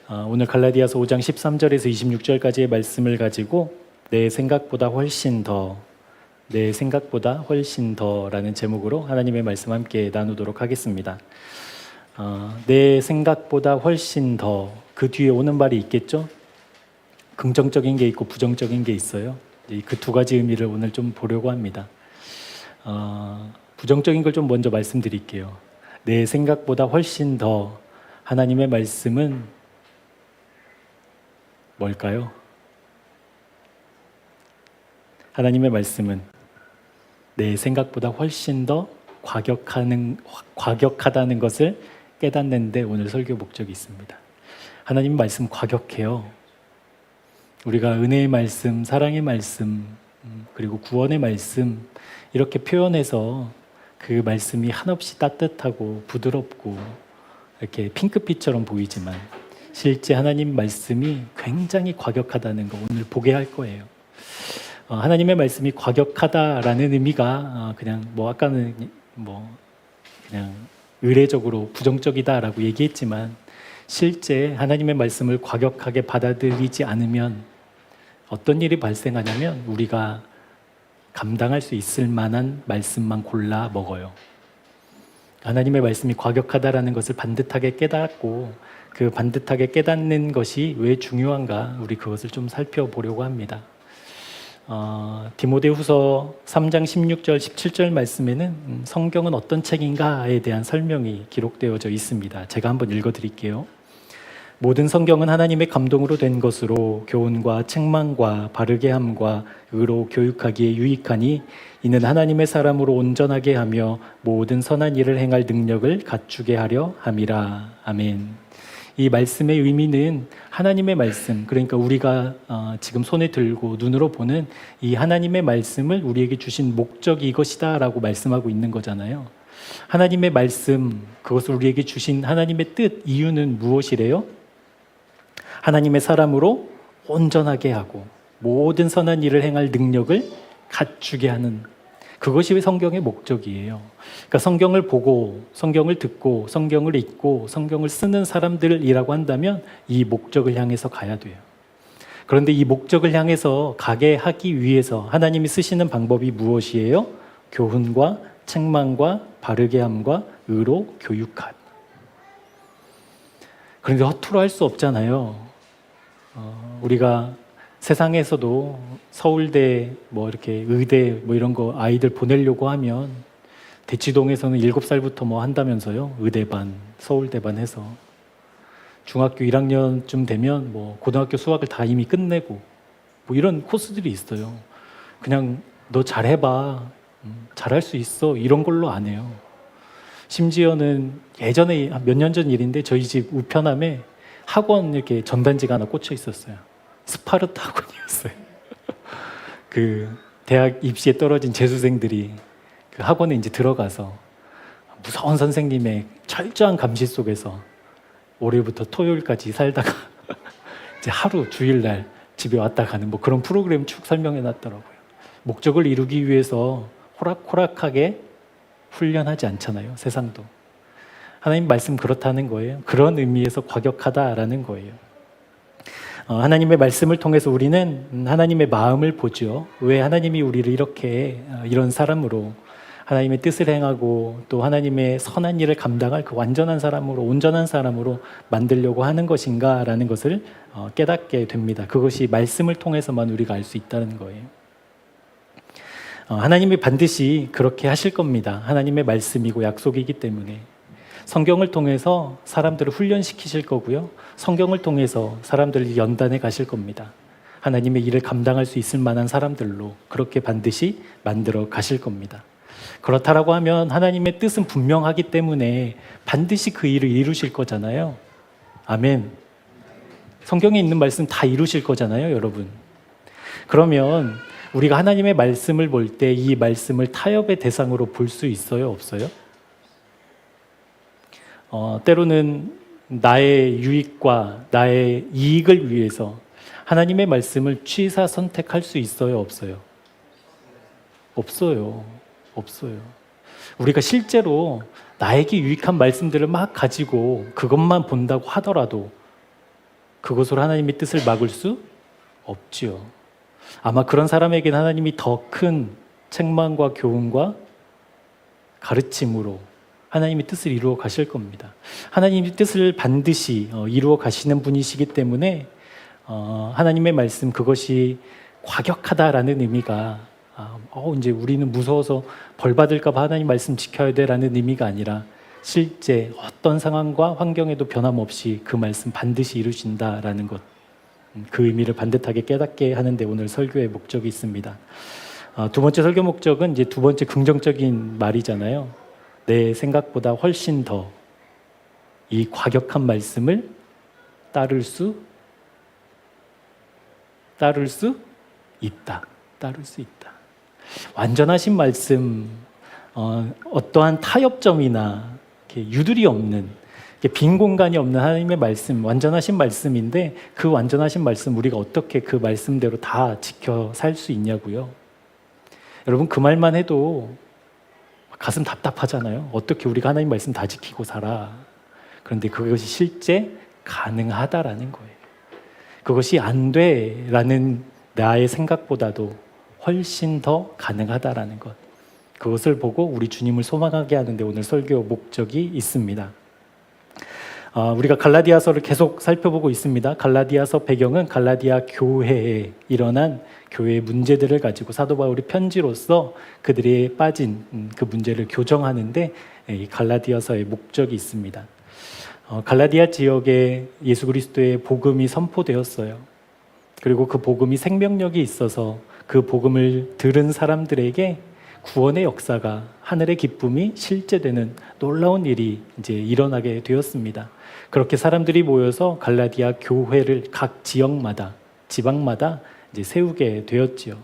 오늘 갈라디아서 5장 13절에서 26절까지의 말씀을 가지고 내 생각보다 훨씬 더라는 제목으로 하나님의 말씀 함께 나누도록 하겠습니다. 내 생각보다 훨씬 더, 그 뒤에 오는 말이 있겠죠? 긍정적인 게 있고 부정적인 게 있어요. 그 두 가지 의미를 오늘 좀 보려고 합니다. 부정적인 걸 좀 먼저 말씀드릴게요. 내 생각보다 훨씬 더, 하나님의 말씀은 뭘까요? 하나님의 말씀은 내 생각보다 훨씬 더 과격하다는 것을 깨닫는 데 오늘 설교 목적이 있습니다. 하나님 말씀 과격해요. 우리가 은혜의 말씀, 사랑의 말씀, 그리고 구원의 말씀 이렇게 표현해서 그 말씀이 한없이 따뜻하고 부드럽고 이렇게 핑크빛처럼 보이지만 실제 하나님 말씀이 굉장히 과격하다는 거 오늘 보게 할 거예요. 하나님의 말씀이 과격하다라는 의미가 그냥 아까는 그냥 의례적으로 부정적이다라고 얘기했지만 실제 하나님의 말씀을 과격하게 받아들이지 않으면 어떤 일이 발생하냐면 우리가 감당할 수 있을 만한 말씀만 골라 먹어요. 하나님의 말씀이 과격하다라는 것을 반듯하게 깨닫고 그 반듯하게 깨닫는 것이 왜 중요한가 우리 그것을 좀 살펴보려고 합니다. 디모데후서 3장 16절 17절 말씀에는 성경은 어떤 책인가에 대한 설명이 기록되어져 있습니다. 제가 한번 읽어드릴게요. 모든 성경은 하나님의 감동으로 된 것으로 교훈과 책망과 바르게 함과 의로 교육하기에 유익하니 이는 하나님의 사람으로 온전하게 하며 모든 선한 일을 행할 능력을 갖추게 하려 함이라. 아멘. 이 말씀의 의미는 하나님의 말씀, 그러니까 우리가 지금 손에 들고 눈으로 보는 이 하나님의 말씀을 우리에게 주신 목적이 이것이다 라고 말씀하고 있는 거잖아요. 하나님의 말씀, 그것을 우리에게 주신 하나님의 뜻, 이유는 무엇이래요? 하나님의 사람으로 온전하게 하고 모든 선한 일을 행할 능력을 갖추게 하는, 그것이 성경의 목적이에요. 그러니까 성경을 보고 성경을 듣고 성경을 읽고 성경을 쓰는 사람들이라고 한다면 이 목적을 향해서 가야 돼요. 그런데 이 목적을 향해서 가게 하기 위해서 하나님이 쓰시는 방법이 무엇이에요? 교훈과 책망과 바르게 함과 의로 교육함. 그런데 허투루 할 수 없잖아요. 우리가 세상에서도 서울대 이렇게 의대 이런 거 아이들 보내려고 하면 대치동에서는 7살부터 한다면서요. 의대반, 서울대반 해서 중학교 1학년쯤 되면 고등학교 수학을 다 이미 끝내고 이런 코스들이 있어요. 그냥 너 잘해봐, 잘할 수 있어, 이런 걸로 안 해요. 심지어는 예전에 몇 년 전 일인데 저희 집 우편함에 학원 이렇게 전단지가 하나 꽂혀 있었어요. 스파르타 학원이었어요. 그 대학 입시에 떨어진 재수생들이 그 학원에 이제 들어가서 무서운 선생님의 철저한 감시 속에서 월요일부터 토요일까지 살다가 이제 하루 주일날 집에 왔다 가는 그런 프로그램 쭉 설명해 놨더라고요. 목적을 이루기 위해서 호락호락하게 훈련하지 않잖아요. 세상도. 하나님 말씀 그렇다는 거예요. 그런 의미에서 과격하다라는 거예요. 하나님의 말씀을 통해서 우리는 하나님의 마음을 보죠. 왜 하나님이 우리를 이런 사람으로 하나님의 뜻을 행하고 또 하나님의 선한 일을 감당할 그 완전한 사람으로, 온전한 사람으로 만들려고 하는 것인가라는 것을 깨닫게 됩니다. 그것이 말씀을 통해서만 우리가 알 수 있다는 거예요. 하나님이 반드시 그렇게 하실 겁니다. 하나님의 말씀이고 약속이기 때문에. 성경을 통해서 사람들을 훈련시키실 거고요. 성경을 통해서 사람들을 연단해 가실 겁니다. 하나님의 일을 감당할 수 있을 만한 사람들로 그렇게 반드시 만들어 가실 겁니다. 그렇다라고 하면 하나님의 뜻은 분명하기 때문에 반드시 그 일을 이루실 거잖아요. 아멘. 성경에 있는 말씀 다 이루실 거잖아요, 여러분. 그러면 우리가 하나님의 말씀을 볼 때 이 말씀을 타협의 대상으로 볼 수 있어요, 없어요? 때로는 나의 유익과 나의 이익을 위해서 하나님의 말씀을 취사 선택할 수 있어요, 없어요? 없어요. 우리가 실제로 나에게 유익한 말씀들을 막 가지고 그것만 본다고 하더라도 그것으로 하나님의 뜻을 막을 수 없지요. 아마 그런 사람에게는 하나님이 더 큰 책망과 교훈과 가르침으로 하나님의 뜻을 이루어 가실 겁니다. 하나님의 뜻을 반드시 이루어 가시는 분이시기 때문에 하나님의 말씀, 그것이 과격하다라는 의미가 이제 우리는 무서워서 벌 받을까 봐 하나님 말씀 지켜야 돼라는 의미가 아니라, 실제 어떤 상황과 환경에도 변함없이 그 말씀 반드시 이루신다라는 것, 그 의미를 반듯하게 깨닫게 하는데 오늘 설교의 목적이 있습니다. 두 번째 설교 목적은 이제 두 번째 긍정적인 말이잖아요. 내 생각보다 훨씬 더 이 과격한 말씀을 따를 수 있다. 완전하신 말씀, 어떠한 타협점이나 이렇게 유들이 없는, 빈 공간이 없는 하나님의 말씀, 완전하신 말씀인데, 그 완전하신 말씀 우리가 어떻게 그 말씀대로 다 지켜 살 수 있냐고요. 여러분, 그 말만 해도 가슴 답답하잖아요. 어떻게 우리가 하나님 말씀 다 지키고 살아. 그런데 그것이 실제 가능하다라는 거예요. 그것이 안 돼라는 나의 생각보다도 훨씬 더 가능하다라는 것, 그것을 보고 우리 주님을 소망하게 하는데 오늘 설교 목적이 있습니다. 우리가 갈라디아서를 계속 살펴보고 있습니다. 갈라디아서 배경은 갈라디아 교회에 일어난 교회의 문제들을 가지고 사도 바울이 편지로서 그들이 빠진 그 문제를 교정하는데 이 갈라디아서의 목적이 있습니다. 갈라디아 지역에 예수 그리스도의 복음이 선포되었어요. 그리고 그 복음이 생명력이 있어서 그 복음을 들은 사람들에게 구원의 역사가, 하늘의 기쁨이 실제되는 놀라운 일이 이제 일어나게 되었습니다. 그렇게 사람들이 모여서 갈라디아 교회를 각 지역마다, 지방마다 이제 세우게 되었지요.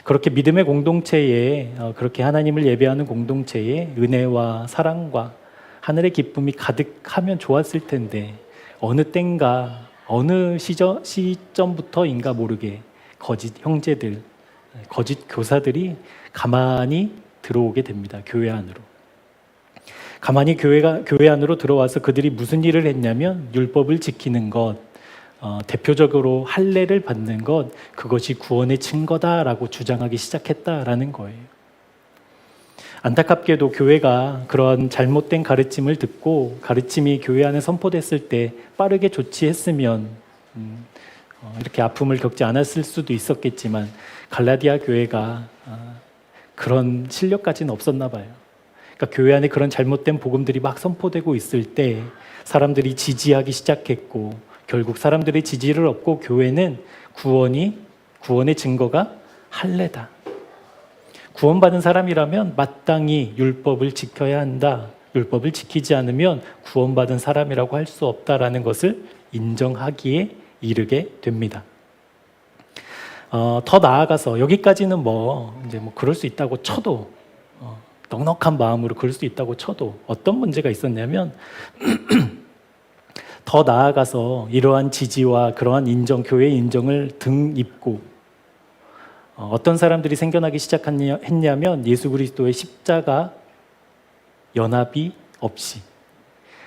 그렇게 믿음의 공동체에, 그렇게 하나님을 예배하는 공동체에 은혜와 사랑과 하늘의 기쁨이 가득하면 좋았을 텐데, 어느 땐가, 어느 시점부터인가 모르게 거짓 형제들, 거짓 교사들이 가만히 들어오게 됩니다. 교회 안으로. 가만히 교회 안으로 들어와서 그들이 무슨 일을 했냐면, 율법을 지키는 것, 대표적으로 할례를 받는 것, 그것이 구원의 증거다라고 주장하기 시작했다라는 거예요. 안타깝게도 교회가 그런 잘못된 가르침을 듣고 가르침이 교회 안에 선포됐을 때 빠르게 조치했으면 이렇게 아픔을 겪지 않았을 수도 있었겠지만, 갈라디아 교회가 그런 실력까지는 없었나 봐요. 그러니까 교회 안에 그런 잘못된 복음들이 막 선포되고 있을 때 사람들이 지지하기 시작했고, 결국 사람들의 지지를 얻고 교회는 구원의 증거가 할례다. 구원받은 사람이라면 마땅히 율법을 지켜야 한다. 율법을 지키지 않으면 구원받은 사람이라고 할 수 없다라는 것을 인정하기에 이르게 됩니다. 더 나아가서 여기까지는 이제 그럴 수 있다고 쳐도, 넉넉한 마음으로 그럴 수 있다고 쳐도 어떤 문제가 있었냐면 더 나아가서 이러한 지지와 그러한 인정, 교회의 인정을 등입고 어떤 사람들이 생겨나기 시작했냐면, 예수 그리스도의 십자가 연합이 없이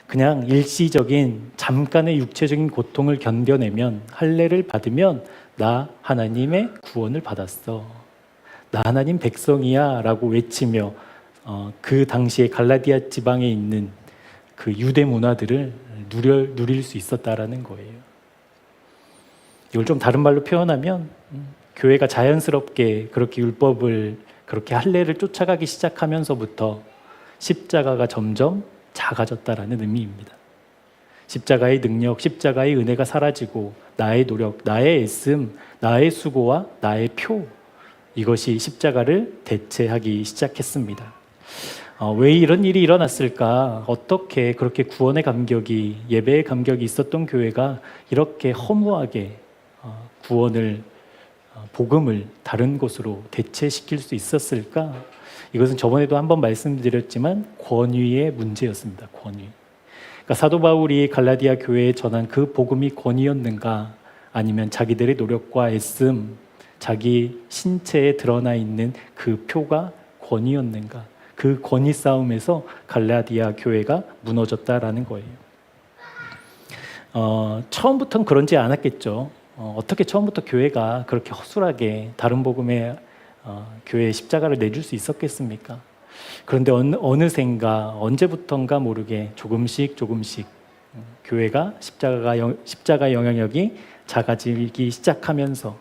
그냥 일시적인 잠깐의 육체적인 고통을 견뎌내면, 할례를 받으면 나 하나님의 구원을 받았어, 나 하나님 백성이야 라고 외치며 그 당시에 갈라디아 지방에 있는 그 유대 문화들을 누릴 수 있었다라는 거예요. 이걸 좀 다른 말로 표현하면, 교회가 자연스럽게 그렇게 율법을, 그렇게 할례를 쫓아가기 시작하면서부터 십자가가 점점 작아졌다라는 의미입니다. 십자가의 능력, 십자가의 은혜가 사라지고 나의 노력, 나의 애씀, 나의 수고와 나의 표, 이것이 십자가를 대체하기 시작했습니다. 왜 이런 일이 일어났을까? 어떻게 그렇게 구원의 감격이, 예배의 감격이 있었던 교회가 이렇게 허무하게 복음을 다른 곳으로 대체시킬 수 있었을까? 이것은 저번에도 한번 말씀드렸지만 권위의 문제였습니다. 권위. 그러니까 사도 바울이 갈라디아 교회에 전한 그 복음이 권위였는가? 아니면 자기들의 노력과 애씀, 자기 신체에 드러나 있는 그 표가 권위였는가? 그 권위 싸움에서 갈라디아 교회가 무너졌다라는 거예요. 처음부터는 그런지 않았겠죠. 어떻게 처음부터 교회가 그렇게 허술하게 다른 복음에 교회에 십자가를 내줄 수 있었겠습니까? 그런데 어느샌가 언제부턴가 모르게 조금씩 교회가 십자가 영향력이 작아지기 시작하면서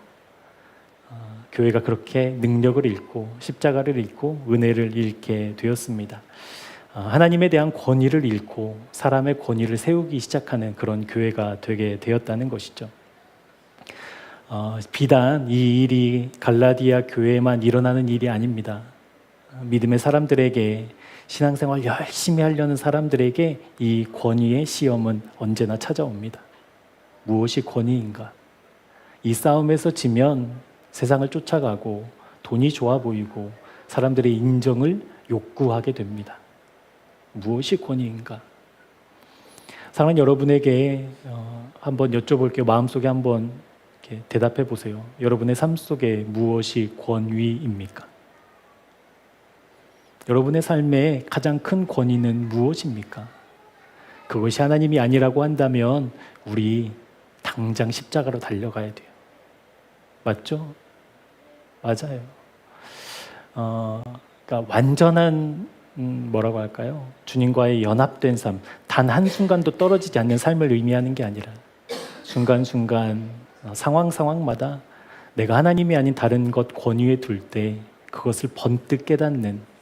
교회가 그렇게 능력을 잃고 십자가를 잃고 은혜를 잃게 되었습니다. 하나님에 대한 권위를 잃고 사람의 권위를 세우기 시작하는 그런 교회가 되게 되었다는 것이죠. 비단 이 일이 갈라디아 교회에만 일어나는 일이 아닙니다. 믿음의 사람들에게, 신앙생활 열심히 하려는 사람들에게 이 권위의 시험은 언제나 찾아옵니다. 무엇이 권위인가? 이 싸움에서 지면 세상을 쫓아가고 돈이 좋아 보이고 사람들의 인정을 요구하게 됩니다. 무엇이 권위인가? 사랑하는 여러분에게 한번 여쭤볼게요. 마음속에 한번 이렇게 대답해 보세요. 여러분의 삶 속에 무엇이 권위입니까? 여러분의 삶의 가장 큰 권위는 무엇입니까? 그것이 하나님이 아니라고 한다면 우리 당장 십자가로 달려가야 돼요. 맞죠? 맞아요. 그러니까 완전한 뭐라고 할까요? 주님과의 연합된 삶, 단 한순간도 떨어지지 않는 삶을 의미하는 게 아니라 순간순간 상황마다 내가 하나님이 아닌 다른 것 권위에 둘 때 그것을 번뜩 깨닫는,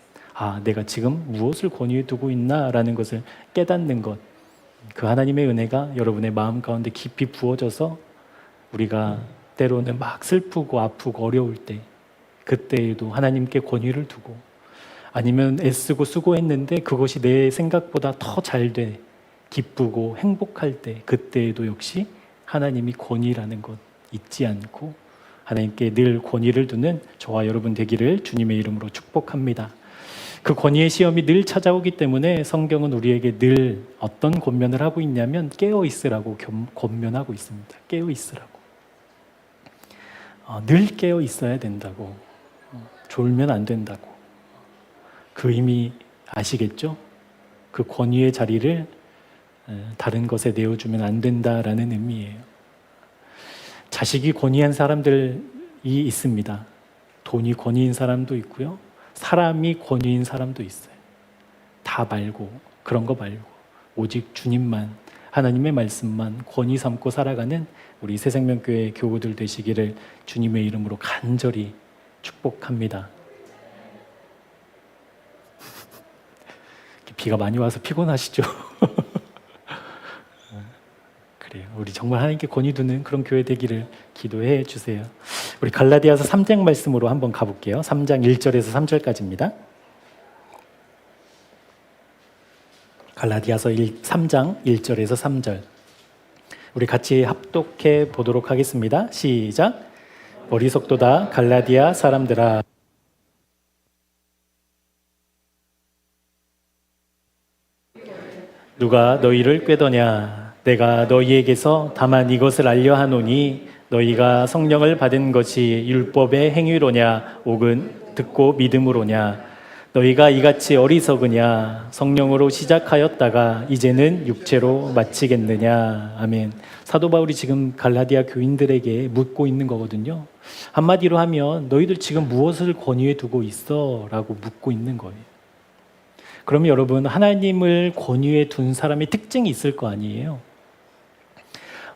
내가 지금 무엇을 권위에 두고 있나라는 것을 깨닫는 것, 그 하나님의 은혜가 여러분의 마음 가운데 깊이 부어져서 우리가 때로는 막 슬프고 아프고 어려울 때, 그때에도 하나님께 권위를 두고, 아니면 애쓰고 수고했는데 그것이 내 생각보다 더 잘 돼 기쁘고 행복할 때, 그때에도 역시 하나님이 권위라는 것 잊지 않고 하나님께 늘 권위를 두는 저와 여러분 되기를 주님의 이름으로 축복합니다. 그 권위의 시험이 늘 찾아오기 때문에 성경은 우리에게 늘 어떤 권면을 하고 있냐면 깨어 있으라고 권면하고 있습니다. 깨어 있으라고. 늘 깨어 있어야 된다고. 졸면 안 된다고. 그 의미 아시겠죠? 그 권위의 자리를 다른 것에 내어주면 안 된다라는 의미예요. 자식이 권위한 사람들이 있습니다. 돈이 권위인 사람도 있고요. 사람이 권위인 사람도 있어요. 다 말고, 그런 거 말고 오직 주님만, 하나님의 말씀만 권위 삼고 살아가는 우리 새생명교회 교우들 되시기를 주님의 이름으로 간절히 축복합니다. 비가 많이 와서 피곤하시죠? 그래요. 우리 정말 하나님께 권위 두는 그런 교회 되기를 기도해 주세요. 우리 갈라디아서 3장 말씀으로 한번 가볼게요. 3장 1절에서 3절까지입니다. 갈라디아서 3장 1절에서 3절. 우리 같이 합독해 보도록 하겠습니다. 시작. 어리석도다 갈라디아 사람들아, 누가 너희를 꾀더냐? 내가 너희에게서 다만 이것을 알려 하노니 너희가 성령을 받은 것이 율법의 행위로냐 혹은 듣고 믿음으로냐? 너희가 이같이 어리석으냐? 성령으로 시작하였다가 이제는 육체로 마치겠느냐? 아멘. 사도 바울이 지금 갈라디아 교인들에게 묻고 있는 거거든요. 한마디로 하면 너희들 지금 무엇을 권위에 두고 있어? 라고 묻고 있는 거예요. 그러면 여러분, 하나님을 권위에 둔 사람의 특징이 있을 거 아니에요.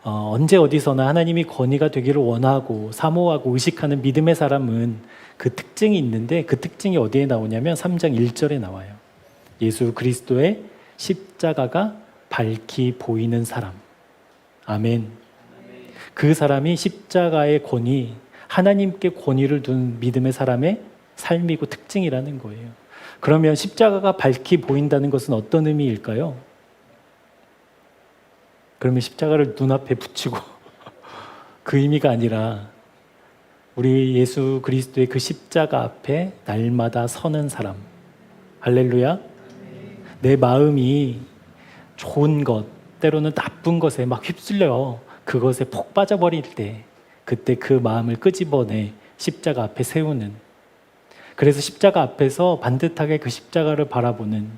언제 어디서나 하나님이 권위가 되기를 원하고 사모하고 의식하는 믿음의 사람은 그 특징이 있는데, 그 특징이 어디에 나오냐면 3장 1절에 나와요. 예수 그리스도의 십자가가 밝히 보이는 사람. 아멘. 그 사람이 십자가의 권위, 하나님께 권위를 둔 믿음의 사람의 삶이고 특징이라는 거예요. 그러면 십자가가 밝히 보인다는 것은 어떤 의미일까요? 그러면 십자가를 눈앞에 붙이고 그 의미가 아니라 우리 예수 그리스도의 그 십자가 앞에 날마다 서는 사람. 할렐루야. 내 마음이 좋은 것, 때로는 나쁜 것에 막 휩쓸려 그것에 폭 빠져버릴 때, 그때 그 마음을 끄집어내 십자가 앞에 세우는, 그래서 십자가 앞에서 반듯하게 그 십자가를 바라보는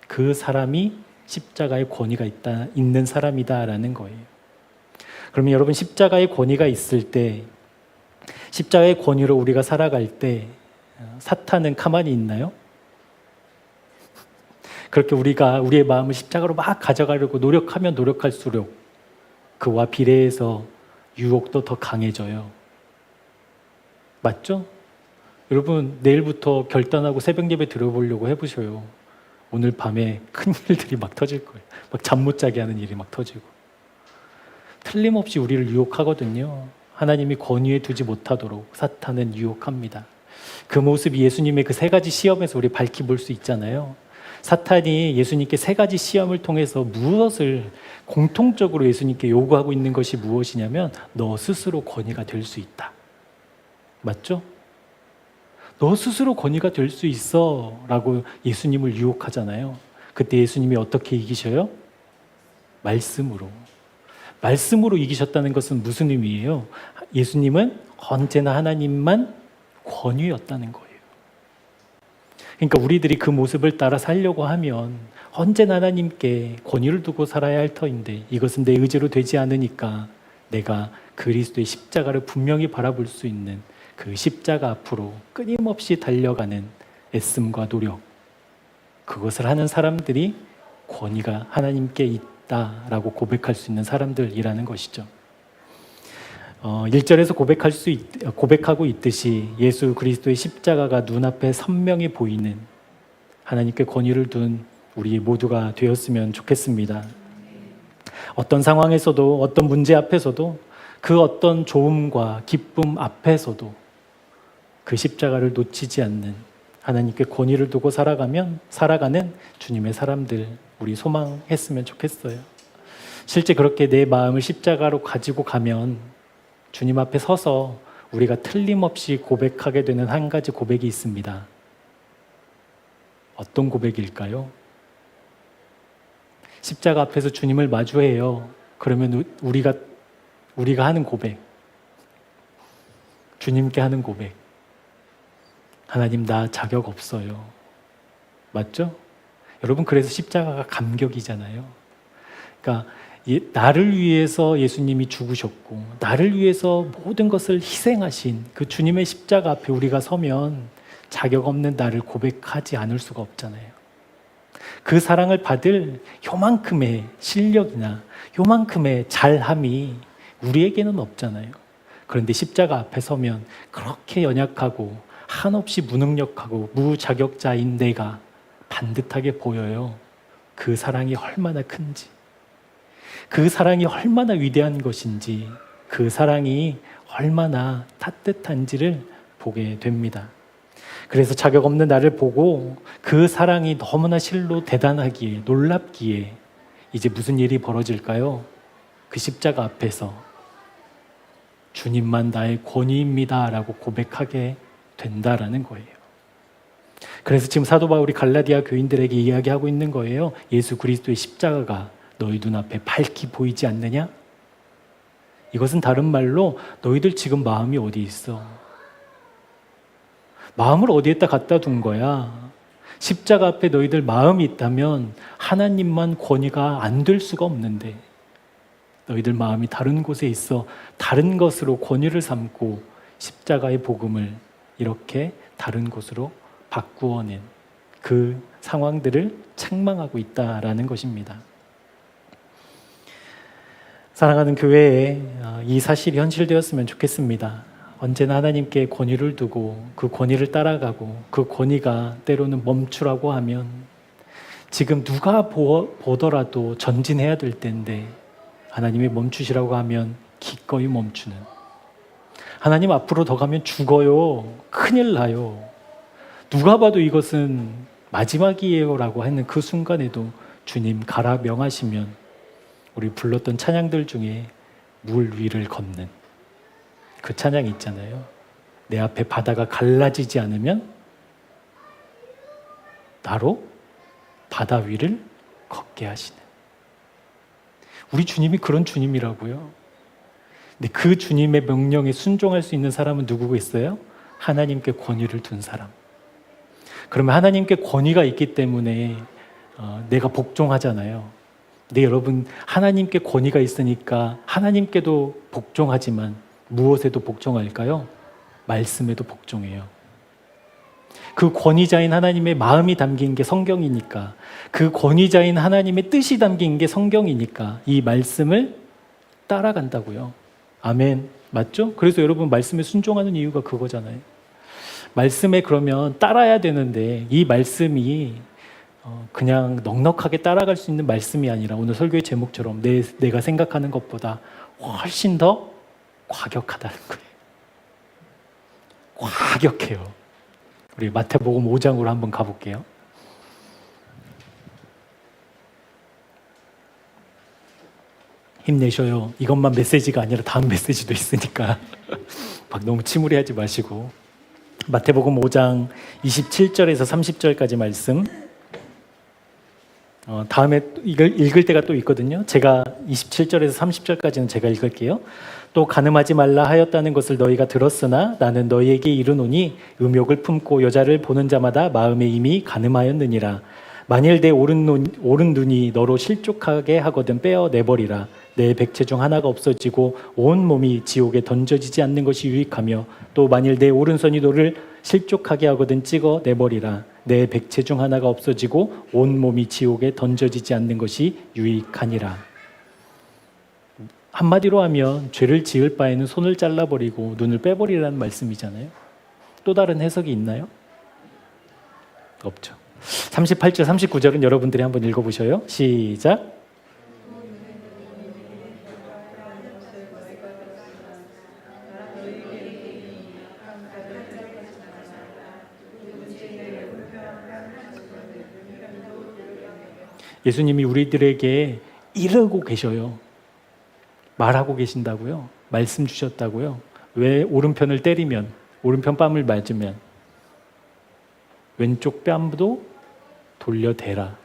그 사람이 십자가의 권위가 있는 사람이다라는 거예요. 그러면 여러분 십자가의 권위가 있을 때, 십자가의 권위로 우리가 살아갈 때 사탄은 가만히 있나요? 그렇게 우리가 우리의 마음을 십자가로 막 가져가려고 노력하면 노력할수록 그와 비례해서 유혹도 더 강해져요. 맞죠? 여러분 내일부터 결단하고 새벽 예배 들어보려고 해보셔요. 오늘 밤에 큰 일들이 막 터질 거예요. 막 잠 못 자게 하는 일이 막 터지고. 틀림없이 우리를 유혹하거든요. 하나님이 권위에 두지 못하도록 사탄은 유혹합니다. 그 모습이 예수님의 그 세 가지 시험에서 우리 밝히 볼 수 있잖아요. 사탄이 예수님께 세 가지 시험을 통해서 무엇을 공통적으로 예수님께 요구하고 있는 것이 무엇이냐면 너 스스로 권위가 될 수 있다. 맞죠? 너 스스로 권위가 될 수 있어 라고 예수님을 유혹하잖아요. 그때 예수님이 어떻게 이기셔요? 말씀으로. 말씀으로 이기셨다는 것은 무슨 의미예요? 예수님은 언제나 하나님만 권위였다는 거예요. 그러니까 우리들이 그 모습을 따라 살려고 하면 언제나 하나님께 권위를 두고 살아야 할 터인데 이것은 내 의지로 되지 않으니까 내가 그리스도의 십자가를 분명히 바라볼 수 있는 그 십자가 앞으로 끊임없이 달려가는 애씀과 노력, 그것을 하는 사람들이 권위가 하나님께 있다라고 고백할 수 있는 사람들이라는 것이죠. 1절에서 고백하고 있듯이 예수 그리스도의 십자가가 눈앞에 선명히 보이는 하나님께 권위를 둔 우리 모두가 되었으면 좋겠습니다. 어떤 상황에서도 어떤 문제 앞에서도 그 어떤 좋음과 기쁨 앞에서도 그 십자가를 놓치지 않는 하나님께 권위를 두고 살아가는 주님의 사람들 우리 소망했으면 좋겠어요. 실제 그렇게 내 마음을 십자가로 가지고 가면 주님 앞에 서서 우리가 틀림없이 고백하게 되는 한 가지 고백이 있습니다. 어떤 고백일까요? 십자가 앞에서 주님을 마주해요. 그러면 우리가 하는 고백, 주님께 하는 고백, 하나님 나 자격 없어요. 맞죠? 여러분 그래서 십자가가 감격이잖아요. 그러니까 나를 위해서 예수님이 죽으셨고 나를 위해서 모든 것을 희생하신 그 주님의 십자가 앞에 우리가 서면 자격 없는 나를 고백하지 않을 수가 없잖아요. 그 사랑을 받을 요만큼의 실력이나 요만큼의 잘함이 우리에게는 없잖아요. 그런데 십자가 앞에 서면 그렇게 연약하고 한없이 무능력하고 무자격자인 내가 반듯하게 보여요. 그 사랑이 얼마나 큰지, 그 사랑이 얼마나 위대한 것인지, 그 사랑이 얼마나 따뜻한지를 보게 됩니다. 그래서 자격 없는 나를 보고 그 사랑이 너무나 실로 대단하기에 놀랍기에 이제 무슨 일이 벌어질까요? 그 십자가 앞에서 주님만 나의 권위입니다 라고 고백하게 된다라는 거예요. 그래서 지금 사도 바울이 갈라디아 교인들에게 이야기하고 있는 거예요. 예수 그리스도의 십자가가 너희 눈앞에 밝히 보이지 않느냐? 이것은 다른 말로 너희들 지금 마음이 어디 있어? 마음을 어디에다 갖다 둔 거야? 십자가 앞에 너희들 마음이 있다면 하나님만 권위가 안 될 수가 없는데 너희들 마음이 다른 곳에 있어 다른 것으로 권위를 삼고 십자가의 복음을 이렇게 다른 곳으로 바꾸어낸 그 상황들을 책망하고 있다라는 것입니다. 사랑하는 교회에 이 사실이 현실되었으면 좋겠습니다. 언제나 하나님께 권위를 두고 그 권위를 따라가고 그 권위가 때로는 멈추라고 하면 지금 누가 보더라도 전진해야 될 텐데 하나님이 멈추시라고 하면 기꺼이 멈추는, 하나님 앞으로 더 가면 죽어요, 큰일 나요, 누가 봐도 이것은 마지막이에요 라고 하는 그 순간에도 주님 가라 명하시면 우리 불렀던 찬양들 중에 물 위를 걷는 그 찬양이 있잖아요. 내 앞에 바다가 갈라지지 않으면 나로 바다 위를 걷게 하시는 우리 주님이 그런 주님이라고요. 근데 그 주님의 명령에 순종할 수 있는 사람은 누구가 있어요? 하나님께 권위를 둔 사람. 그러면 하나님께 권위가 있기 때문에 내가 복종하잖아요. 근데 여러분, 하나님께 권위가 있으니까 하나님께도 복종하지만 무엇에도 복종할까요? 말씀에도 복종해요. 그 권위자인 하나님의 마음이 담긴 게 성경이니까, 그 권위자인 하나님의 뜻이 담긴 게 성경이니까 이 말씀을 따라간다고요. 아멘. 맞죠? 그래서 여러분, 말씀에 순종하는 이유가 그거잖아요. 말씀에 그러면 따라야 되는데 이 말씀이 그냥 넉넉하게 따라갈 수 있는 말씀이 아니라 오늘 설교의 제목처럼 내가 생각하는 것보다 훨씬 더 과격하다는 거예요. 과격해요. 우리 마태복음 5장으로 한번 가볼게요. 힘내셔요. 이것만 메시지가 아니라 다음 메시지도 있으니까 막 너무 침울해하지 마시고, 마태복음 5장 27절에서 30절까지 말씀, 다음에 이걸 읽을 때가 또 있거든요. 제가 27절에서 30절까지는 제가 읽을게요. 또 간음하지 말라 하였다는 것을 너희가 들었으나 나는 너희에게 이르노니 음욕을 품고 여자를 보는 자마다 마음에 이미 간음하였느니라. 만일 내 오른 눈이 너로 실족하게 하거든 빼어내버리라. 내 백체 중 하나가 없어지고 온 몸이 지옥에 던져지지 않는 것이 유익하며, 또 만일 내 오른손이 너를 실족하게 하거든 찍어내버리라. 내 백체 중 하나가 없어지고 온 몸이 지옥에 던져지지 않는 것이 유익하니라. 한마디로 하면 죄를 지을 바에는 손을 잘라버리고 눈을 빼버리라는 말씀이잖아요. 또 다른 해석이 있나요? 없죠. 38절, 39절은 여러분들이 한번 읽어보셔요. 시작. 예수님이 우리들에게 이르고 계셔요. 말하고 계신다고요. 말씀 주셨다고요. 왜 오른편을 때리면, 오른편 뺨을 맞으면 왼쪽 뺨도 돌려대라.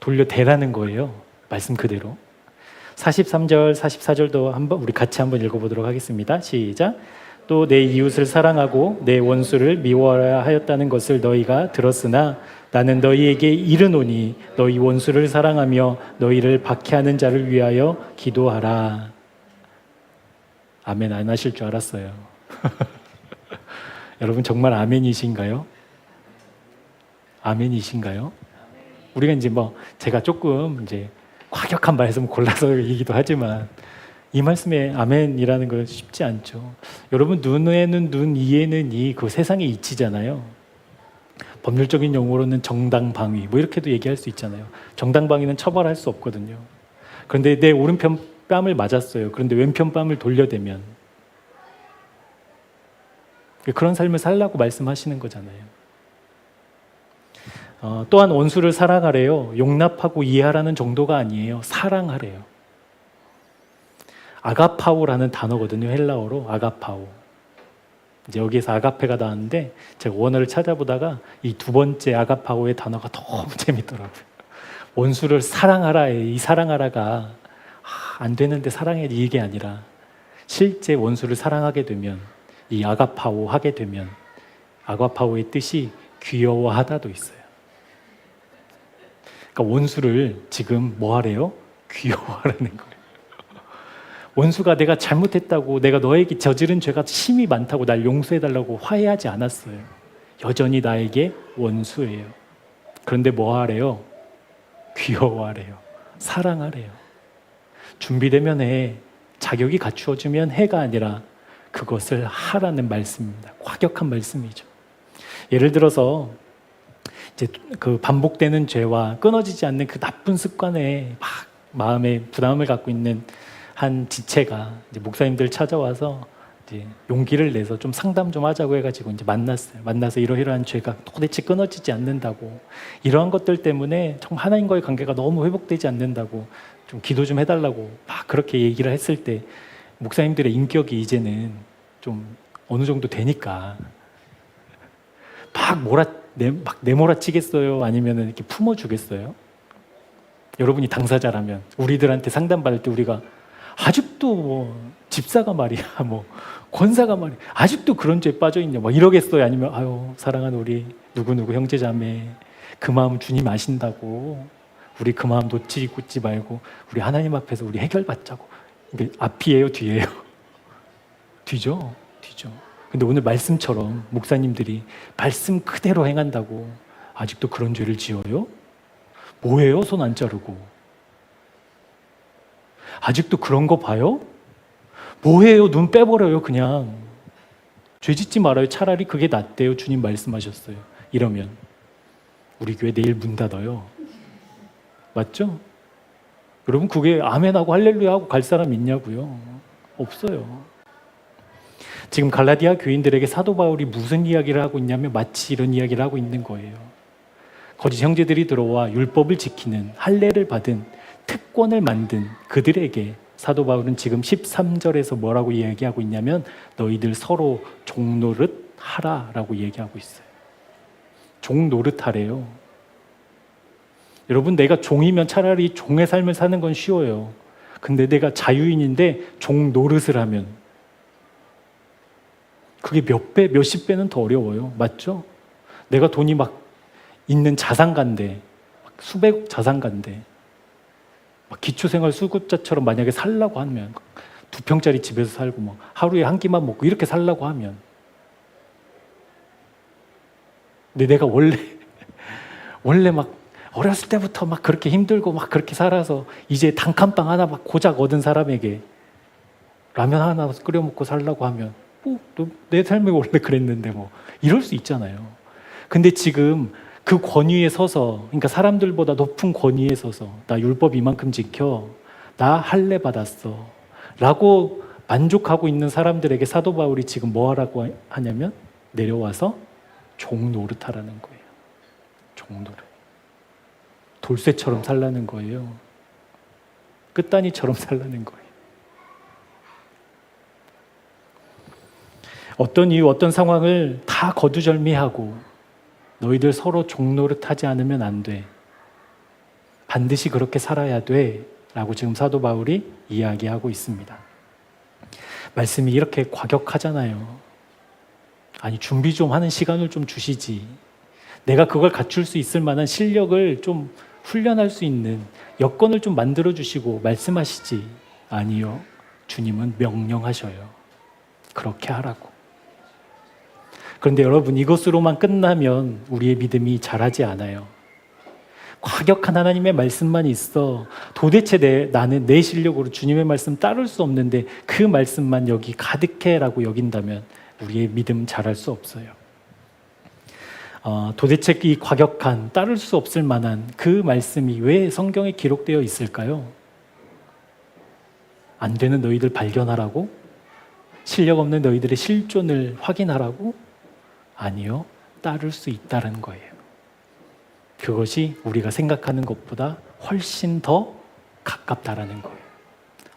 돌려대라는 거예요. 말씀 그대로. 43절, 44절도 한번 우리 같이 한번 읽어보도록 하겠습니다. 시작. 또 내 이웃을 사랑하고 내 원수를 미워하라 하였다는 것을 너희가 들었으나 나는 너희에게 이르노니 너희 원수를 사랑하며 너희를 박해하는 자를 위하여 기도하라. 아멘 안 하실 줄 알았어요. 여러분 정말 아멘이신가요? 아멘이신가요? 우리가 이제 제가 조금 이제 과격한 말씀 골라서 얘기도 하지만 이 말씀에 아멘이라는 건 쉽지 않죠. 여러분, 눈에는 눈, 이에는 이, 그 세상의 이치잖아요. 법률적인 용어로는 정당방위 이렇게도 얘기할 수 있잖아요. 정당방위는 처벌할 수 없거든요. 그런데 내 오른편 뺨을 맞았어요. 그런데 왼편 뺨을 돌려대면 그런 삶을 살라고 말씀하시는 거잖아요. 또한 원수를 사랑하래요. 용납하고 이해하라는 정도가 아니에요. 사랑하래요. 아가파오라는 단어거든요. 헬라어로 아가파오. 이제 여기에서 아가페가 나왔는데 제가 원어를 찾아보다가 이 두 번째 아가파오의 단어가 너무 재밌더라고요. 원수를 사랑하라. 이 사랑하라가 안 되는데 사랑해 이게 아니라 실제 원수를 사랑하게 되면 이 아가파오 하게 되면 아가파오의 뜻이 귀여워하다도 있어요. 그러니까 원수를 지금 뭐 하래요? 귀여워하라는 거예요. 원수가 내가 잘못했다고, 내가 너에게 저지른 죄가 심히 많다고 날 용서해달라고 화해하지 않았어요. 여전히 나에게 원수예요. 그런데 뭐 하래요? 귀여워하래요. 사랑하래요. 준비되면 해. 자격이 갖추어지면 해가 아니라 그것을 하라는 말씀입니다. 과격한 말씀이죠. 예를 들어서 이제 그 반복되는 죄와 끊어지지 않는 그 나쁜 습관에 막 마음에 부담을 갖고 있는 한 지체가 이제 목사님들 찾아와서 이제 용기를 내서 좀 상담 좀 하자고 해가지고 이제 만났어요. 만나서 이러이러한 죄가 도대체 끊어지지 않는다고, 이러한 것들 때문에 정말 하나님과의 관계가 너무 회복되지 않는다고 좀 기도 좀 해달라고 막 그렇게 얘기를 했을 때 목사님들의 인격이 이제는 좀 어느 정도 되니까 막 내몰아치겠어요? 아니면 이렇게 품어주겠어요? 여러분이 당사자라면 우리들한테 상담받을 때 우리가 아직도 집사가 말이야, 권사가 말이야, 아직도 그런 죄에 빠져있냐, 이러겠어요? 아니면, 아유, 사랑하는 우리 누구누구 형제자매, 그 마음 주님 아신다고, 우리 그 마음 놓치지 말고 우리 하나님 앞에서 우리 해결받자고. 이게 앞이에요, 뒤에요? 뒤죠. 근데 오늘 말씀처럼 목사님들이 말씀 그대로 행한다고 아직도 그런 죄를 지어요? 뭐예요? 손 안 자르고. 아직도 그런 거 봐요? 뭐예요? 눈 빼버려요, 그냥. 죄 짓지 말아요. 차라리 그게 낫대요. 주님 말씀하셨어요. 이러면 우리 교회 내일 문 닫아요. 맞죠? 여러분, 그게 아멘하고 할렐루야 하고 갈 사람 있냐고요? 없어요. 지금 갈라디아 교인들에게 사도 바울이 무슨 이야기를 하고 있냐면 마치 이런 이야기를 하고 있는 거예요. 거짓 형제들이 들어와 율법을 지키는 할례를 받은 특권을 만든 그들에게 사도 바울은 지금 13절에서 뭐라고 이야기하고 있냐면 너희들 서로 종노릇 하라라고 얘기하고 있어요. 종노릇 하래요. 여러분, 내가 종이면 차라리 종의 삶을 사는 건 쉬워요. 근데 내가 자유인인데 종노릇을 하면 그게 몇 배, 몇십 배는 더 어려워요. 맞죠? 내가 돈이 막 있는 자산가인데, 수백억 자산가인데 기초생활 수급자처럼 만약에 살라고 하면 2평짜리 집에서 살고 뭐 하루에 한 끼만 먹고 이렇게 살라고 하면, 근데 내가 원래 막 어렸을 때부터 막 그렇게 힘들고 막 그렇게 살아서 이제 단칸방 하나 막 고작 얻은 사람에게 라면 하나 끓여 먹고 살라고 하면 내 삶이 원래 그랬는데 뭐 이럴 수 있잖아요. 근데 지금 그 권위에 서서, 그러니까 사람들보다 높은 권위에 서서 나 율법 이만큼 지켜, 나 할례 받았어 라고 만족하고 있는 사람들에게 사도 바울이 지금 뭐 하라고 하냐면 내려와서 종노릇하라는 거예요. 종노릇. 돌쇠처럼 살라는 거예요. 끝단위처럼 살라는 거예요. 어떤 이유, 어떤 상황을 다 거두절미하고 너희들 서로 종노릇하지 않으면 안 돼. 반드시 그렇게 살아야 돼. 라고 지금 사도 바울이 이야기하고 있습니다. 말씀이 이렇게 과격하잖아요. 아니, 준비 좀 하는 시간을 좀 주시지. 내가 그걸 갖출 수 있을 만한 실력을 좀 훈련할 수 있는 여건을 좀 만들어 주시고 말씀하시지. 아니요. 주님은 명령하셔요. 그렇게 하라고. 그런데 여러분, 이것으로만 끝나면 우리의 믿음이 자라지 않아요. 과격한 하나님의 말씀만 있어 도대체 나는 내 실력으로 주님의 말씀 따를 수 없는데 그 말씀만 여기 가득해라고 여긴다면 우리의 믿음 자랄 수 없어요. 도대체 이 과격한 따를 수 없을 만한 그 말씀이 왜 성경에 기록되어 있을까요? 안 되는 너희들 발견하라고? 실력 없는 너희들의 실존을 확인하라고? 아니요. 따를 수 있다는 거예요. 그것이 우리가 생각하는 것보다 훨씬 더 가깝다라는 거예요.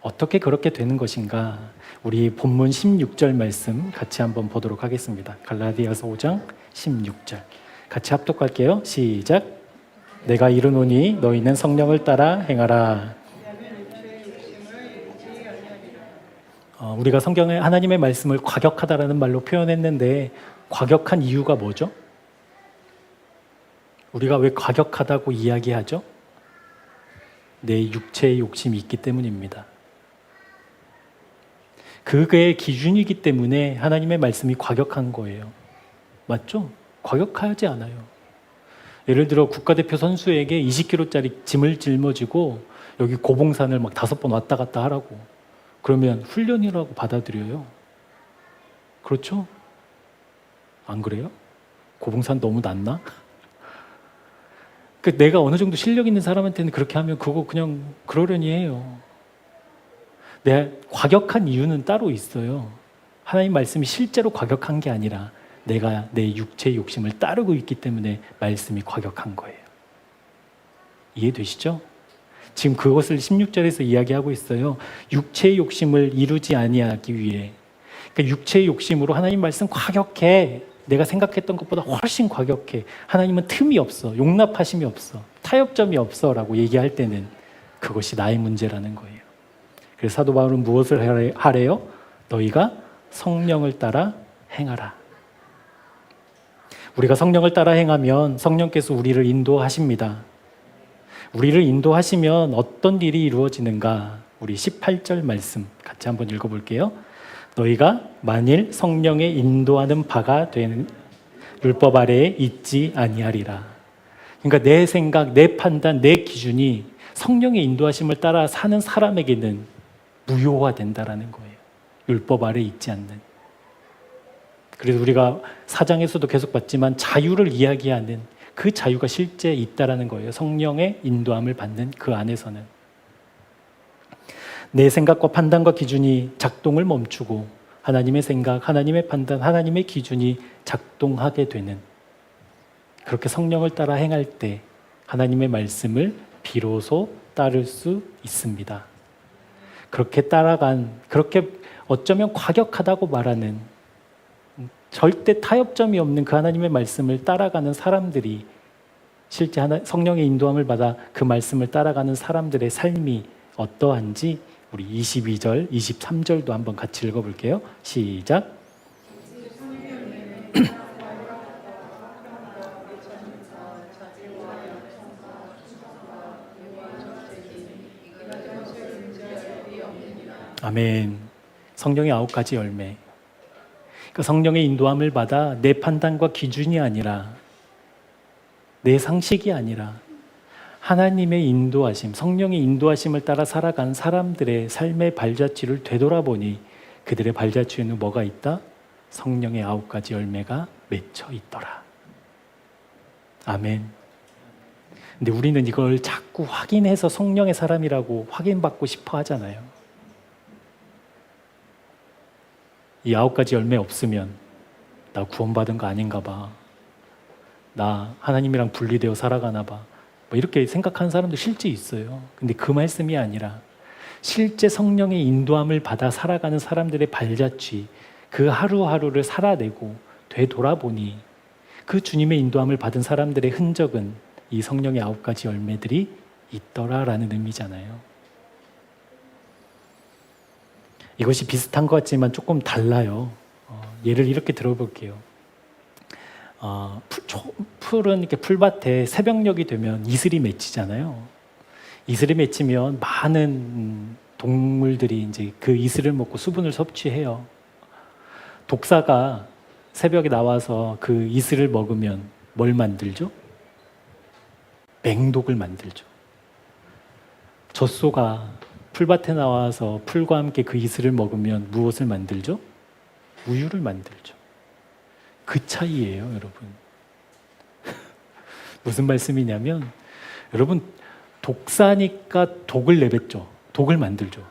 어떻게 그렇게 되는 것인가? 우리 본문 16절 말씀 같이 한번 보도록 하겠습니다. 갈라디아서 5장 16절. 같이 합독할게요. 시작. 내가 이르노니 너희는 성령을 따라 행하라. 우리가 성경에 하나님의 말씀을 과격하다라는 말로 표현했는데 과격한 이유가 뭐죠? 우리가 왜 과격하다고 이야기하죠? 내 육체의 욕심이 있기 때문입니다. 그게 기준이기 때문에 하나님의 말씀이 과격한 거예요. 맞죠? 과격하지 않아요. 예를 들어 국가대표 선수에게 20kg짜리 짐을 짊어지고 여기 고봉산을 막 5번 왔다 갔다 하라고 그러면 훈련이라고 받아들여요. 그렇죠? 안 그래요? 고봉산 너무 낮나? 내가 어느 정도 실력 있는 사람한테는 그렇게 하면 그거 그냥 그러려니 해요. 내 과격한 이유는 따로 있어요. 하나님 말씀이 실제로 과격한 게 아니라 내가 내 육체의 욕심을 따르고 있기 때문에 말씀이 과격한 거예요. 이해되시죠? 지금 그것을 16절에서 이야기하고 있어요. 육체의 욕심을 이루지 아니하기 위해. 그러니까 육체의 욕심으로 하나님 말씀 과격해. 내가 생각했던 것보다 훨씬 과격해. 하나님은 틈이 없어. 용납하심이 없어. 타협점이 없어 라고 얘기할 때는 그것이 나의 문제라는 거예요. 그래서 사도 바울은 무엇을 하래요? 너희가 성령을 따라 행하라. 우리가 성령을 따라 행하면 성령께서 우리를 인도하십니다. 우리를 인도하시면 어떤 일이 이루어지는가? 우리 18절 말씀 같이 한번 읽어볼게요. 너희가 만일 성령의 인도하는 바가 되는 율법 아래에 있지 아니하리라. 그러니까 내 생각, 내 판단, 내 기준이 성령의 인도하심을 따라 사는 사람에게는 무효화된다라는 거예요. 율법 아래에 있지 않는. 그래서 우리가 사장에서도 계속 봤지만 자유를 이야기하는 그 자유가 실제 있다라는 거예요. 성령의 인도함을 받는 그 안에서는. 내 생각과 판단과 기준이 작동을 멈추고 하나님의 생각, 하나님의 판단, 하나님의 기준이 작동하게 되는, 그렇게 성령을 따라 행할 때 하나님의 말씀을 비로소 따를 수 있습니다. 그렇게 그렇게 어쩌면 과격하다고 말하는, 절대 타협점이 없는 그 하나님의 말씀을 따라가는 사람들이, 실제 성령의 인도함을 받아 그 말씀을 따라가는 사람들의 삶이 어떠한지 우리 22절, 23절도 한번 같이 읽어볼게요. 시작. 아멘. 성령의 9가지 열매. 그러니까 성령의 인도함을 받아 내 판단과 기준이 아니라, 내 상식이 아니라 하나님의 인도하심, 성령의 인도하심을 따라 살아간 사람들의 삶의 발자취를 되돌아보니 그들의 발자취에는 뭐가 있다? 성령의 9가지 열매가 맺혀 있더라. 아멘. 근데 우리는 이걸 자꾸 확인해서 성령의 사람이라고 확인받고 싶어 하잖아요. 이 9가지 열매 없으면 나 구원받은 거 아닌가 봐. 나 하나님이랑 분리되어 살아가나 봐. 뭐 이렇게 생각하는 사람도 실제 있어요. 근데 그 말씀이 아니라 실제 성령의 인도함을 받아 살아가는 사람들의 발자취, 그 하루하루를 살아내고 되돌아보니 그 주님의 인도함을 받은 사람들의 흔적은 이 성령의 9가지 열매들이 있더라라는 의미잖아요. 이것이 비슷한 것 같지만 조금 달라요. 예를 이렇게 들어볼게요. 풀은 이렇게 풀밭에 새벽녘이 되면 이슬이 맺히잖아요. 이슬이 맺히면 많은 동물들이 이제 그 이슬을 먹고 수분을 섭취해요. 독사가 새벽에 나와서 그 이슬을 먹으면 뭘 만들죠? 맹독을 만들죠. 젖소가 풀밭에 나와서 풀과 함께 그 이슬을 먹으면 무엇을 만들죠? 우유를 만들죠. 그 차이예요, 여러분. 무슨 말씀이냐면, 여러분, 독사니까 독을 내뱉죠. 독을 만들죠.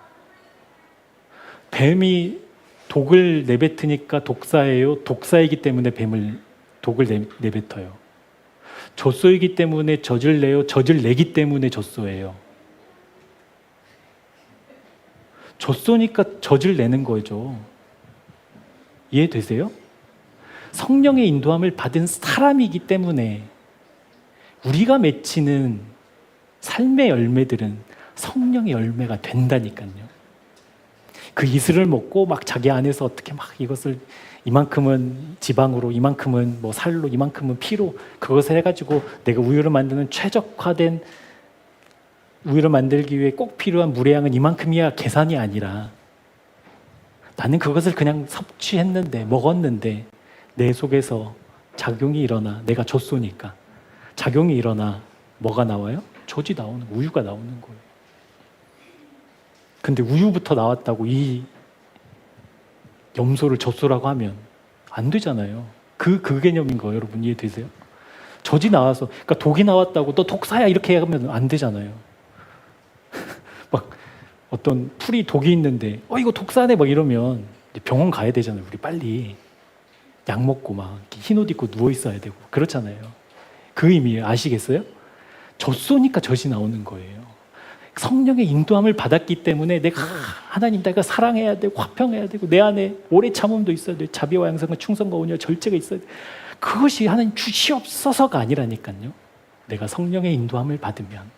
뱀이 독을 내뱉으니까 독사예요. 독사이기 때문에 독을 내뱉어요. 젖소이기 때문에 젖을 내요. 젖을 내기 때문에 젖소예요. 젖소니까 젖을 내는 거죠. 이해되세요? 성령의 인도함을 받은 사람이기 때문에 우리가 맺히는 삶의 열매들은 성령의 열매가 된다니까요. 그 이슬을 먹고 막 자기 안에서 어떻게 막 이것을 이만큼은 지방으로, 이만큼은 뭐 살로, 이만큼은 피로, 그것을 해가지고 내가 우유를 만드는 최적화된 우유를 만들기 위해 꼭 필요한 물의 양은 이만큼이야 계산이 아니라, 나는 그것을 그냥 섭취했는데, 먹었는데 내 속에서 작용이 일어나, 내가 젖소니까 작용이 일어나 뭐가 나와요? 젖이 나오는, 우유가 나오는 거예요. 근데 우유부터 나왔다고 이 염소를 젖소라고 하면 안 되잖아요. 그 개념인 거예요. 여러분 이해되세요? 젖이 나와서, 그러니까 독이 나왔다고 너 독사야 이렇게 하면 안 되잖아요. 막 어떤 풀이 독이 있는데 이거 독사네 막 이러면 병원 가야 되잖아요. 우리 빨리 약 먹고 막 흰 옷 입고 누워 있어야 되고 그렇잖아요. 그 의미 아시겠어요? 젖소니까 젖이 나오는 거예요. 성령의 인도함을 받았기 때문에 내가 하나님 내가 사랑해야 되고 화평해야 되고 내 안에 오래 참음도 있어야 돼. 자비와 양성과 충성과 온유와 절제가 있어야 돼. 그것이 하나님 주시옵소서가 아니라니까요. 내가 성령의 인도함을 받으면,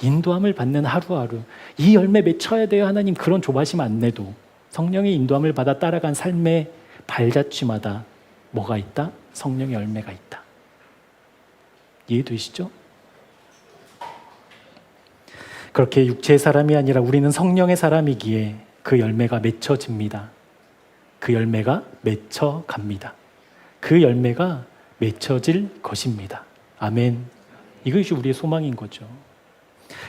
인도함을 받는 하루하루 이 열매 맺혀야 돼요. 하나님 그런 조바심 안 내도 성령의 인도함을 받아 따라간 삶의 발자취마다 뭐가 있다? 성령의 열매가 있다. 이해되시죠? 그렇게 육체의 사람이 아니라 우리는 성령의 사람이기에 그 열매가 맺혀집니다. 그 열매가 맺혀갑니다. 그 열매가 맺혀질 것입니다. 아멘. 이것이 우리의 소망인 거죠.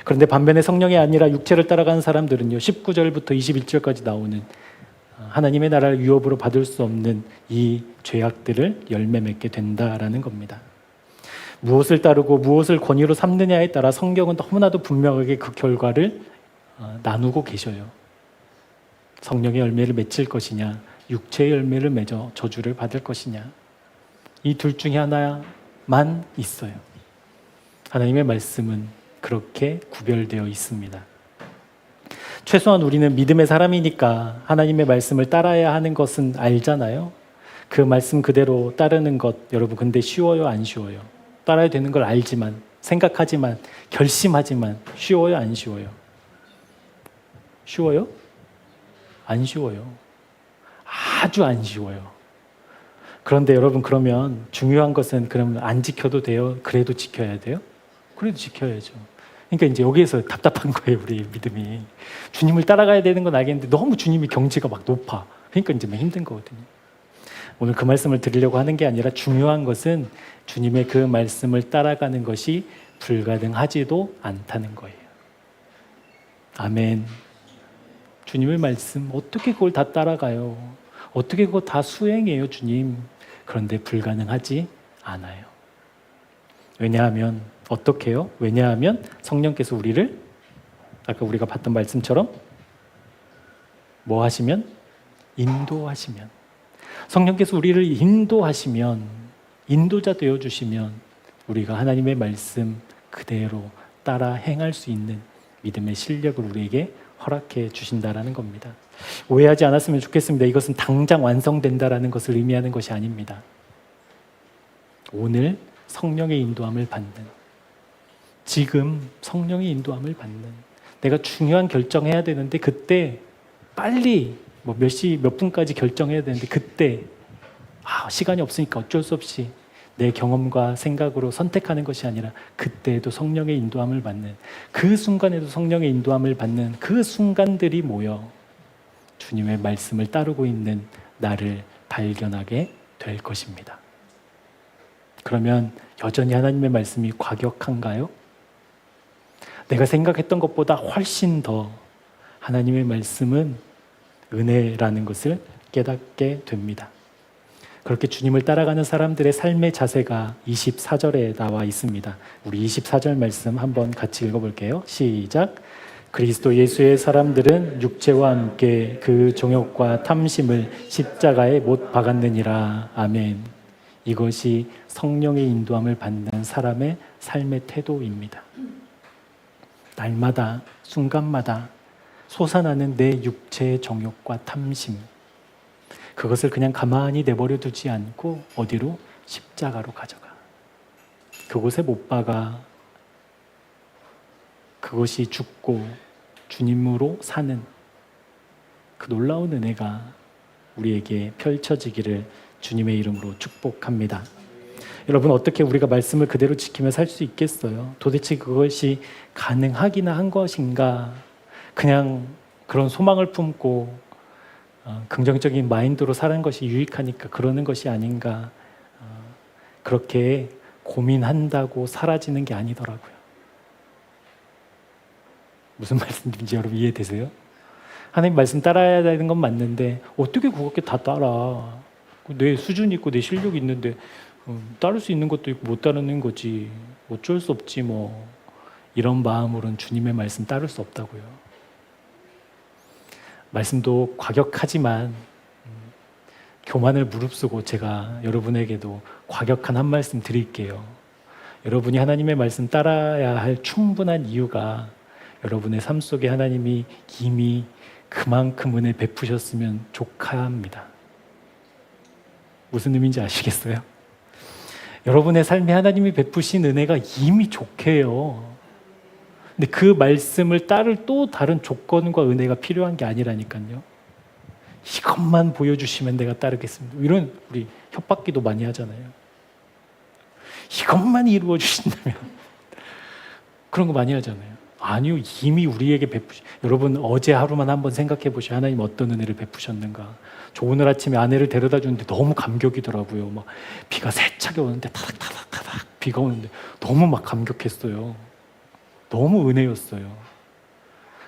그런데 반면에 성령이 아니라 육체를 따라가는 사람들은요, 19절부터 21절까지 나오는 하나님의 나라를 유업으로 받을 수 없는 이 죄악들을 열매 맺게 된다라는 겁니다. 무엇을 따르고 무엇을 권위로 삼느냐에 따라 성경은 너무나도 분명하게 그 결과를 나누고 계셔요. 성령의 열매를 맺힐 것이냐, 육체의 열매를 맺어 저주를 받을 것이냐. 이 둘 중에 하나만 있어요. 하나님의 말씀은 그렇게 구별되어 있습니다. 최소한 우리는 믿음의 사람이니까 하나님의 말씀을 따라야 하는 것은 알잖아요. 그 말씀 그대로 따르는 것, 여러분 근데 쉬워요, 안 쉬워요? 따라야 되는 걸 알지만, 생각하지만, 결심하지만 쉬워요, 안 쉬워요? 쉬워요? 안 쉬워요. 아주 안 쉬워요. 그런데 여러분, 그러면 중요한 것은 그러면 안 지켜도 돼요? 그래도 지켜야 돼요? 그래도 지켜야죠. 그러니까 이제 여기에서 답답한 거예요, 우리 믿음이. 주님을 따라가야 되는 건 알겠는데 너무 주님이 경지가 막 높아. 그러니까 이제 힘든 거거든요. 오늘 그 말씀을 드리려고 하는 게 아니라 중요한 것은 주님의 그 말씀을 따라가는 것이 불가능하지도 않다는 거예요. 아멘. 주님의 말씀 어떻게 그걸 다 따라가요? 어떻게 그거 다 수행해요, 주님? 그런데 불가능하지 않아요. 왜냐하면 어떻게 해요? 왜냐하면 성령께서 우리를 아까 우리가 봤던 말씀처럼 뭐 하시면? 인도하시면. 성령께서 우리를 인도하시면, 인도자 되어주시면 우리가 하나님의 말씀 그대로 따라 행할 수 있는 믿음의 실력을 우리에게 허락해 주신다라는 겁니다. 오해하지 않았으면 좋겠습니다. 이것은 당장 완성된다라는 것을 의미하는 것이 아닙니다. 오늘 성령의 인도함을 받는, 지금 성령의 인도함을 받는, 내가 중요한 결정해야 되는데 그때 빨리 몇 시 몇 분까지 결정해야 되는데 그때 시간이 없으니까 어쩔 수 없이 내 경험과 생각으로 선택하는 것이 아니라 그때에도 성령의 인도함을 받는, 그 순간에도 성령의 인도함을 받는 그 순간들이 모여 주님의 말씀을 따르고 있는 나를 발견하게 될 것입니다. 그러면 여전히 하나님의 말씀이 과격한가요? 내가 생각했던 것보다 훨씬 더 하나님의 말씀은 은혜라는 것을 깨닫게 됩니다. 그렇게 주님을 따라가는 사람들의 삶의 자세가 24절에 나와 있습니다. 우리 24절 말씀 한번 같이 읽어볼게요. 시작. 그리스도 예수의 사람들은 육체와 함께 그 정욕과 탐심을 십자가에 못 박았느니라. 아멘. 이것이 성령의 인도함을 받는 사람의 삶의 태도입니다. 날마다, 순간마다 솟아나는 내 육체의 정욕과 탐심, 그것을 그냥 가만히 내버려 두지 않고 어디로? 십자가로 가져가. 그곳에 못 박아. 그것이 죽고 주님으로 사는 그 놀라운 은혜가 우리에게 펼쳐지기를 주님의 이름으로 축복합니다. 여러분, 어떻게 우리가 말씀을 그대로 지키며 살 수 있겠어요? 도대체 그것이 가능하기나 한 것인가? 그냥 그런 소망을 품고 긍정적인 마인드로 사는 것이 유익하니까 그러는 것이 아닌가. 그렇게 고민한다고 사라지는 게 아니더라고요. 무슨 말씀인지 여러분 이해되세요? 하나님 말씀 따라야 되는 건 맞는데 어떻게 그렇게 다 따라? 내 수준이 있고 내 실력이 있는데 따를 수 있는 것도 있고 못 따르는 거지. 어쩔 수 없지 뭐. 이런 마음으로는 주님의 말씀 따를 수 없다고요. 말씀도 과격하지만 교만을 무릅쓰고 제가 여러분에게도 과격한 한 말씀 드릴게요. 여러분이 하나님의 말씀 따라야 할 충분한 이유가 여러분의 삶 속에 하나님이 이미 그만큼 은혜 베푸셨으면 족합니다. 무슨 의미인지 아시겠어요? 여러분의 삶에 하나님이 베푸신 은혜가 이미 족해요. 근데 그 말씀을 따를 또 다른 조건과 은혜가 필요한 게 아니라니까요. 이것만 보여주시면 내가 따르겠습니다. 이런 우리 협박기도 많이 하잖아요. 이것만 이루어 주신다면 그런 거 많이 하잖아요. 아니요, 이미 우리에게 여러분 어제 하루만 한번 생각해 보시죠. 하나님 어떤 은혜를 베푸셨는가. 저 오늘 아침에 아내를 데려다 주는데 너무 감격이더라고요. 막 비가 세차게 오는데 타닥타닥타닥 비가 오는데 너무 막 감격했어요. 너무 은혜였어요.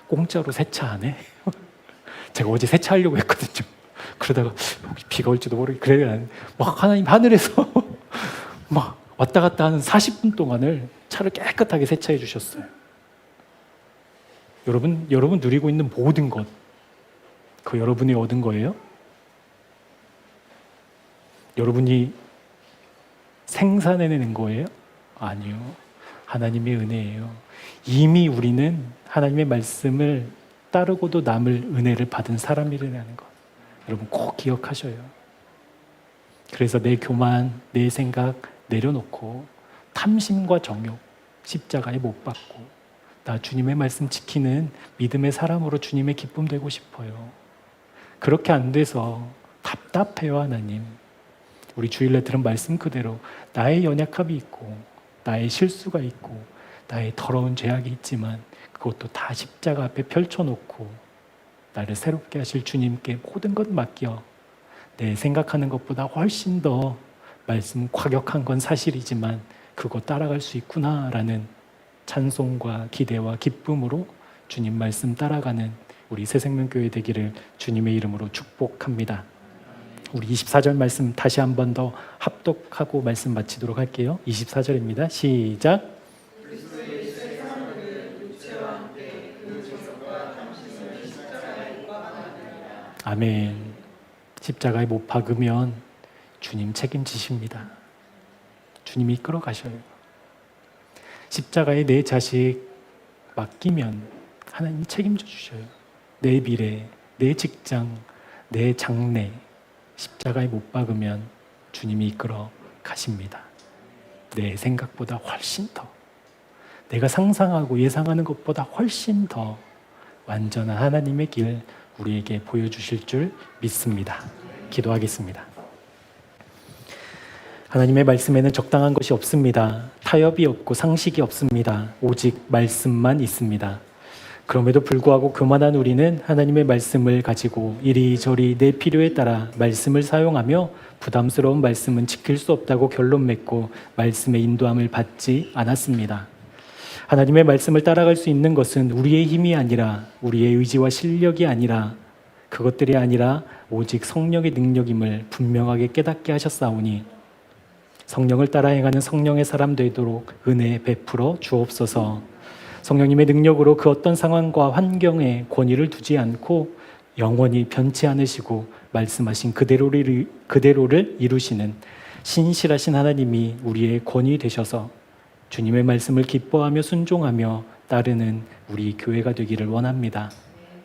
공짜로 세차하네. 제가 어제 세차하려고 했거든요. 그러다가 비가 올지도 모르게 그래 막 하나님 하늘에서 막 왔다 갔다 하는 40분 동안을 차를 깨끗하게 세차해 주셨어요. 여러분 누리고 있는 모든 것, 그 여러분이 얻은 거예요? 여러분이 생산해내는 거예요? 아니요. 하나님의 은혜예요. 이미 우리는 하나님의 말씀을 따르고도 남을 은혜를 받은 사람이라는 것. 여러분 꼭 기억하셔요. 그래서 내 교만, 내 생각 내려놓고 탐심과 정욕, 십자가에 못 박고 나 주님의 말씀 지키는 믿음의 사람으로 주님의 기쁨 되고 싶어요. 그렇게 안 돼서 답답해요, 하나님. 우리 주일날 들은 말씀 그대로 나의 연약함이 있고 나의 실수가 있고 나의 더러운 죄악이 있지만 그것도 다 십자가 앞에 펼쳐놓고 나를 새롭게 하실 주님께 모든 것 맡겨 내 생각하는 것보다 훨씬 더 말씀 과격한 건 사실이지만 그거 따라갈 수 있구나라는 찬송과 기대와 기쁨으로 주님 말씀 따라가는 우리 새생명교회 되기를 주님의 이름으로 축복합니다. 우리 24절 말씀 다시 한 번 더 합독하고 말씀 마치도록 할게요. 24절입니다. 시작. 아멘. 십자가에 못 박으면 주님 책임지십니다. 주님이 이끌어 가셔요. 십자가에 내 자식 맡기면 하나님이 책임져 주셔요. 내 미래, 내 직장, 내 장래 십자가에 못 박으면 주님이 이끌어 가십니다. 내 생각보다 훨씬 더, 내가 상상하고 예상하는 것보다 훨씬 더 완전한 하나님의 길 우리에게 보여주실 줄 믿습니다. 기도하겠습니다. 하나님의 말씀에는 적당한 것이 없습니다. 타협이 없고 상식이 없습니다. 오직 말씀만 있습니다. 그럼에도 불구하고 교만한 우리는 하나님의 말씀을 가지고 이리저리 내 필요에 따라 말씀을 사용하며 부담스러운 말씀은 지킬 수 없다고 결론 맺고 말씀의 인도함을 받지 않았습니다. 하나님의 말씀을 따라갈 수 있는 것은 우리의 힘이 아니라 우리의 의지와 실력이 아니라 그것들이 아니라 오직 성령의 능력임을 분명하게 깨닫게 하셨사오니 성령을 따라 행하는 성령의 사람 되도록 은혜 베풀어 주옵소서. 성령님의 능력으로 그 어떤 상황과 환경에 권위를 두지 않고 영원히 변치 않으시고 말씀하신 그대로를 이루시는 신실하신 하나님이 우리의 권위 되셔서 주님의 말씀을 기뻐하며 순종하며 따르는 우리 교회가 되기를 원합니다.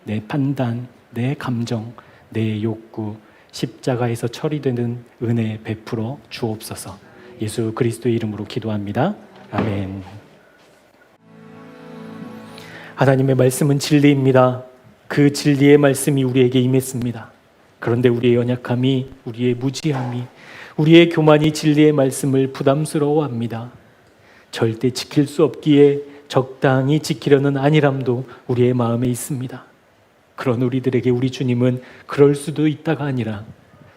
내 판단, 내 감정, 내 욕구, 십자가에서 처리되는 은혜 베풀어 주옵소서. 예수 그리스도의 이름으로 기도합니다. 아멘. 하나님의 말씀은 진리입니다. 그 진리의 말씀이 우리에게 임했습니다. 그런데 우리의 연약함이, 우리의 무지함이, 우리의 교만이 진리의 말씀을 부담스러워합니다. 절대 지킬 수 없기에 적당히 지키려는 안일함도 우리의 마음에 있습니다. 그런 우리들에게 우리 주님은 그럴 수도 있다가 아니라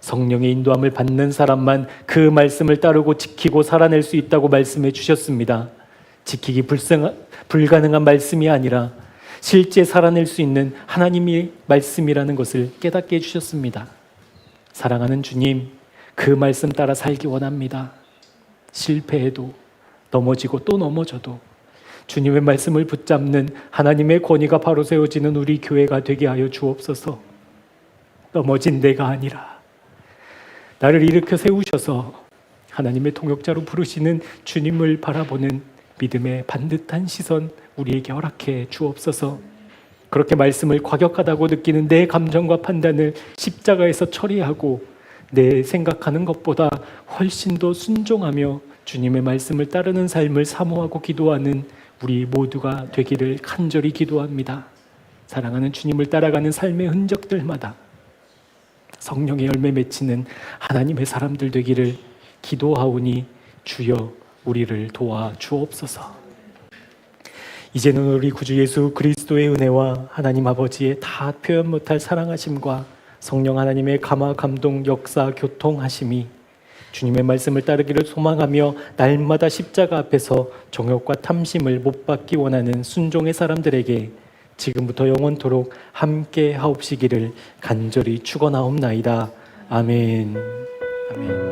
성령의 인도함을 받는 사람만 그 말씀을 따르고 지키고 살아낼 수 있다고 말씀해 주셨습니다. 지키기 불가능한 말씀이 아니라 실제 살아낼 수 있는 하나님의 말씀이라는 것을 깨닫게 해주셨습니다. 사랑하는 주님, 그 말씀 따라 살기 원합니다. 실패해도 넘어지고 또 넘어져도 주님의 말씀을 붙잡는 하나님의 권위가 바로 세워지는 우리 교회가 되게 하여 주옵소서. 넘어진 내가 아니라 나를 일으켜 세우셔서 하나님의 통역자로 부르시는 주님을 바라보는 믿음의 반듯한 시선 우리에게 허락해 주옵소서. 그렇게 말씀을 과격하다고 느끼는 내 감정과 판단을 십자가에서 처리하고 내 생각하는 것보다 훨씬 더 순종하며 주님의 말씀을 따르는 삶을 사모하고 기도하는 우리 모두가 되기를 간절히 기도합니다. 사랑하는 주님을 따라가는 삶의 흔적들마다 성령의 열매 맺히는 하나님의 사람들 되기를 기도하오니 주여 우리를 도와 주옵소서. 이제는 우리 구주 예수 그리스도의 은혜와 하나님 아버지의 다 표현 못할 사랑하심과 성령 하나님의 감화 감동 역사 교통하심이 주님의 말씀을 따르기를 소망하며 날마다 십자가 앞에서 정욕과 탐심을 못 받기 원하는 순종의 사람들에게 지금부터 영원토록 함께 하옵시기를 간절히 축원하옵나이다. 아멘. 아멘.